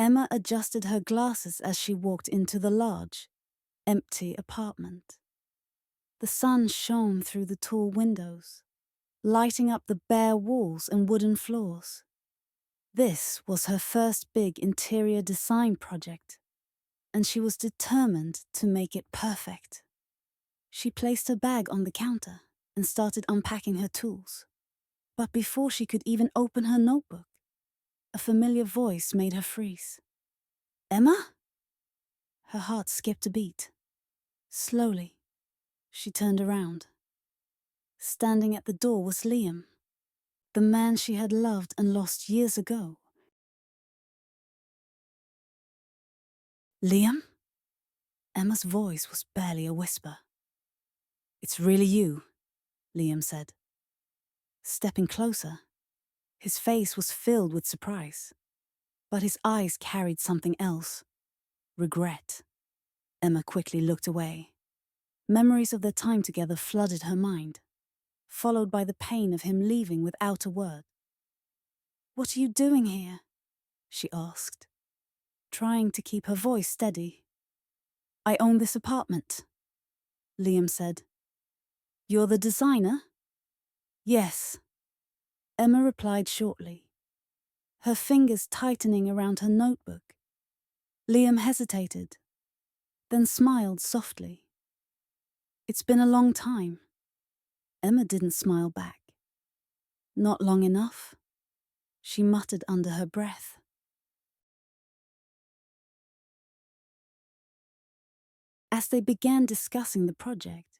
Emma adjusted her glasses as she walked into the large, empty apartment. The sun shone through the tall windows, lighting up the bare walls and wooden floors. This was her first big interior design project, and she was determined to make it perfect. She placed her bag on the counter and started unpacking her tools. But before she could even open her notebook, a familiar voice made her freeze. "Emma?" Her heart skipped a beat. Slowly, she turned around. Standing at the door was Liam, the man she had loved and lost years ago. "Liam?" Emma's voice was barely a whisper. "It's really you," Liam said. Stepping closer, his face was filled with surprise, but his eyes carried something else: regret. Emma quickly looked away. Memories of their time together flooded her mind, followed by the pain of him leaving without a word. "What are you doing here?" she asked, trying to keep her voice steady. "I own this apartment," Liam said. "You're the designer?" "Yes," Emma replied shortly, her fingers tightening around her notebook. Liam hesitated, then smiled softly. "It's been a long time." Emma didn't smile back. "Not long enough," she muttered under her breath. As they began discussing the project,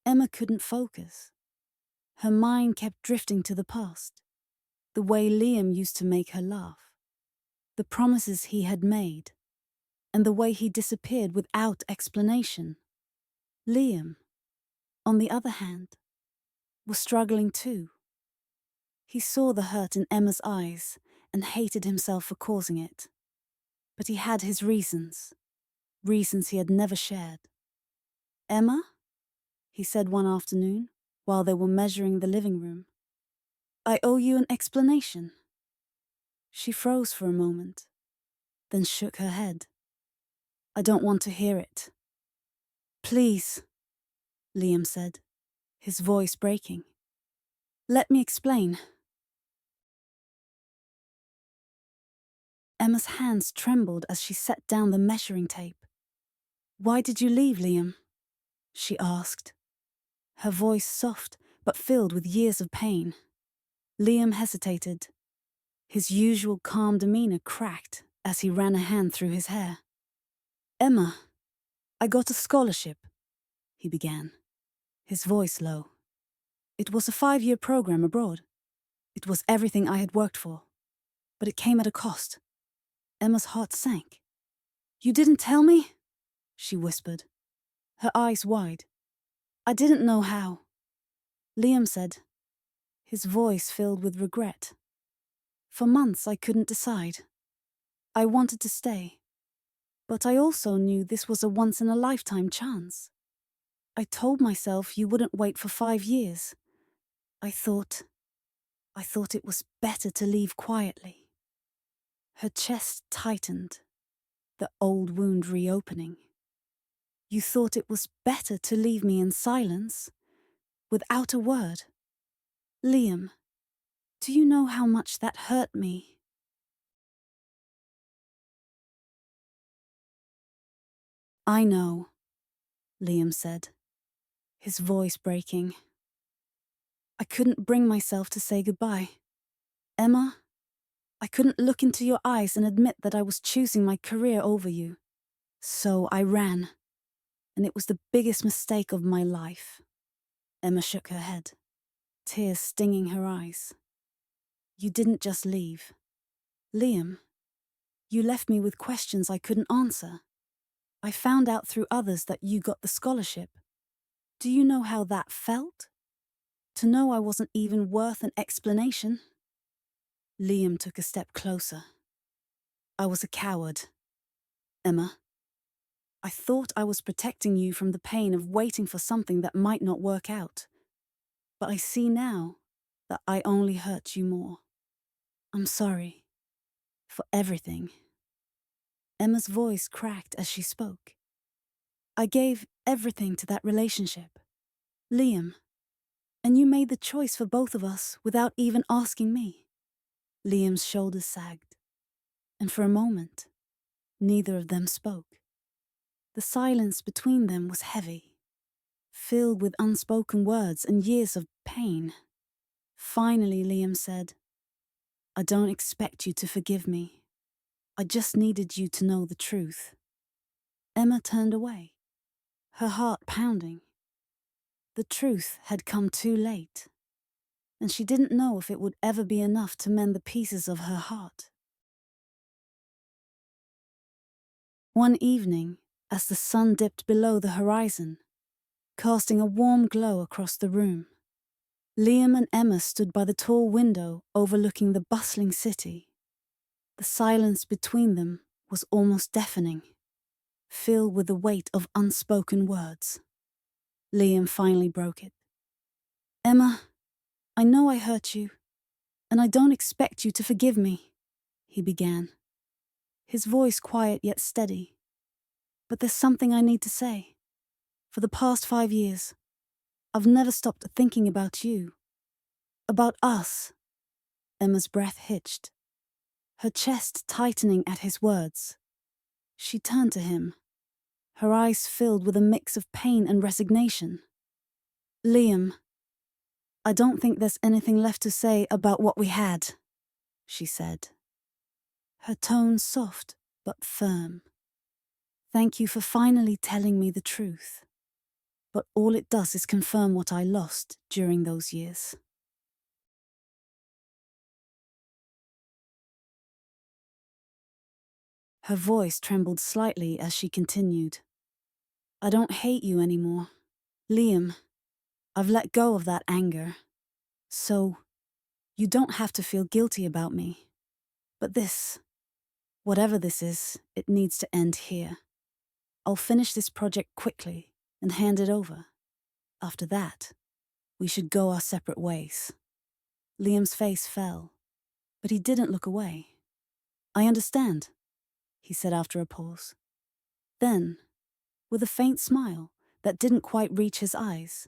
Emma couldn't focus. Her mind kept drifting to the past, the way Liam used to make her laugh, the promises he had made, and the way he disappeared without explanation. Liam, on the other hand, was struggling too. He saw the hurt in Emma's eyes and hated himself for causing it. But he had his reasons he had never shared. "Emma?" he said one afternoon, while they were measuring the living room. "I owe you an explanation." She froze for a moment, then shook her head. "I don't want to hear it." "Please," Liam said, his voice breaking. "Let me explain." Emma's hands trembled as she set down the measuring tape. "Why did you leave, Liam?" she asked, her voice soft but filled with years of pain. Liam hesitated. His usual calm demeanor cracked as he ran a hand through his hair. "Emma, I got a scholarship," he began, his voice low. "It was a 5-year program abroad. It was everything I had worked for. But it came at a cost." Emma's heart sank. "You didn't tell me?" she whispered, her eyes wide. "I didn't know how." Liam said, his voice filled with regret. "For months I couldn't decide. I wanted to stay, but I also knew this was a once-in-a-lifetime chance. I told myself you wouldn't wait for 5 years. I thought it was better to leave quietly." Her chest tightened, the old wound reopening. "You thought it was better to leave me in silence, without a word. Liam, do you know how much that hurt me?" "I know," Liam said, his voice breaking. "I couldn't bring myself to say goodbye. Emma, I couldn't look into your eyes and admit that I was choosing my career over you. So I ran, and it was the biggest mistake of my life." Emma shook her head, tears stinging her eyes. "You didn't just leave. Liam, you left me with questions I couldn't answer. I found out through others that you got the scholarship. Do you know how that felt? To know I wasn't even worth an explanation?" Liam took a step closer. "I was a coward, Emma. I thought I was protecting you from the pain of waiting for something that might not work out. But I see now that I only hurt you more. I'm sorry for everything." Emma's voice cracked as she spoke. I gave everything to that relationship. Liam. And you made the choice for both of us without even asking me. Liam's shoulders sagged. And for a moment, neither of them spoke. The silence between them was heavy, filled with unspoken words and years of pain. Finally, Liam said, I don't expect you to forgive me. I just needed you to know the truth. Emma turned away, her heart pounding. The truth had come too late, and she didn't know if it would ever be enough to mend the pieces of her heart. One evening, as the sun dipped below the horizon, casting a warm glow across the room, Liam and Emma stood by the tall window overlooking the bustling city. The silence between them was almost deafening, filled with the weight of unspoken words. Liam finally broke it. Emma, I know I hurt you, and I don't expect you to forgive me, he began, his voice quiet yet steady. But there's something I need to say. For the past 5 years, I've never stopped thinking about you. About us. Emma's breath hitched, her chest tightening at his words. She turned to him, her eyes filled with a mix of pain and resignation. Liam, I don't think there's anything left to say about what we had, she said, her tone soft but firm. Thank you for finally telling me the truth. But all it does is confirm what I lost during those years. Her voice trembled slightly as she continued. I don't hate you anymore. Liam, I've let go of that anger. So, you don't have to feel guilty about me. But this, whatever this is, it needs to end here. I'll finish this project quickly and hand it over. After that, we should go our separate ways. Liam's face fell, but he didn't look away. I understand, he said after a pause. Then, with a faint smile that didn't quite reach his eyes,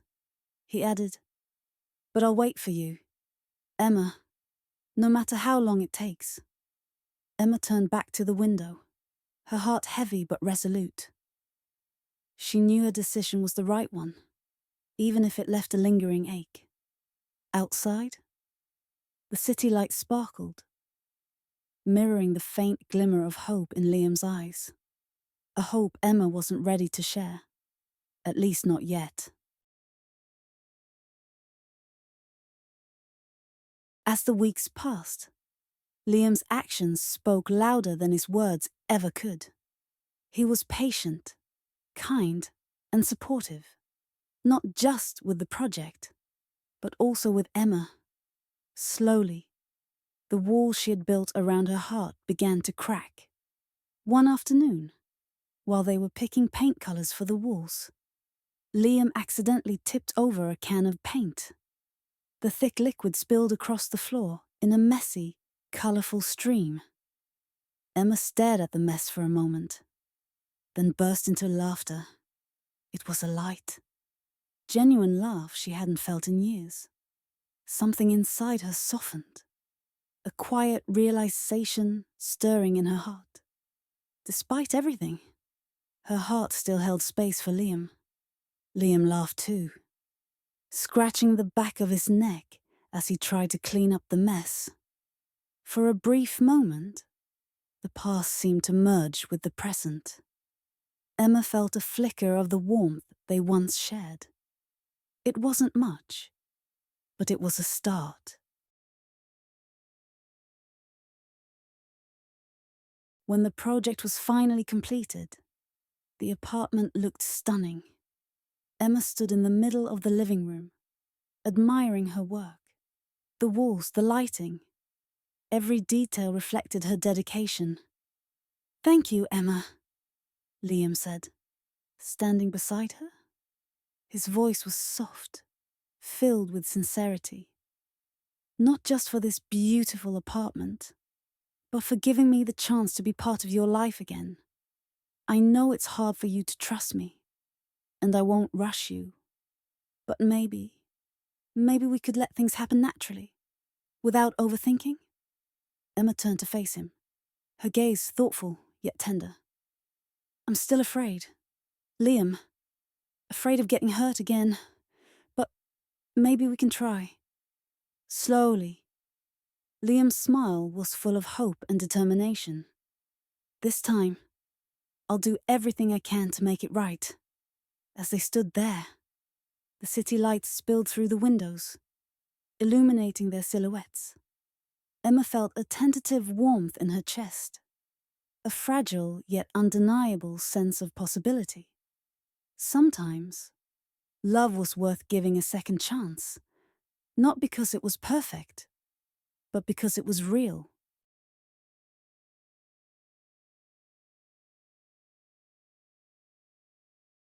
he added, but I'll wait for you, Emma, no matter how long it takes. Emma turned back to the window, her heart heavy but resolute. She knew her decision was the right one, even if it left a lingering ache. Outside, the city lights sparkled, mirroring the faint glimmer of hope in Liam's eyes. A hope Emma wasn't ready to share, at least not yet. As the weeks passed, Liam's actions spoke louder than his words ever could. He was patient, kind, and supportive, not just with the project, but also with Emma. Slowly, the wall she had built around her heart began to crack. One afternoon, while they were picking paint colors for the walls, Liam accidentally tipped over a can of paint. The thick liquid spilled across the floor in a messy, colorful stream. Emma stared at the mess for a moment, then burst into laughter. It was a light, genuine laugh she hadn't felt in years. Something inside her softened, a quiet realization stirring in her heart. Despite everything, her heart still held space for Liam. Liam laughed too, scratching the back of his neck as he tried to clean up the mess. For a brief moment, the past seemed to merge with the present. Emma felt a flicker of the warmth they once shared. It wasn't much, but it was a start. When the project was finally completed, the apartment looked stunning. Emma stood in the middle of the living room, admiring her work. The walls, the lighting, every detail reflected her dedication. Thank you, Emma, Liam said, standing beside her. His voice was soft, filled with sincerity. Not just for this beautiful apartment, but for giving me the chance to be part of your life again. I know it's hard for you to trust me, and I won't rush you, but maybe we could let things happen naturally, without overthinking." Emma turned to face him, her gaze thoughtful yet tender. "I'm still afraid. Liam, afraid of getting hurt again, but maybe we can try." Slowly, Liam's smile was full of hope and determination. "This time, I'll do everything I can to make it right." As they stood there, the city lights spilled through the windows, illuminating their silhouettes. Emma felt a tentative warmth in her chest, a fragile yet undeniable sense of possibility. Sometimes, love was worth giving a second chance, not because it was perfect, but because it was real.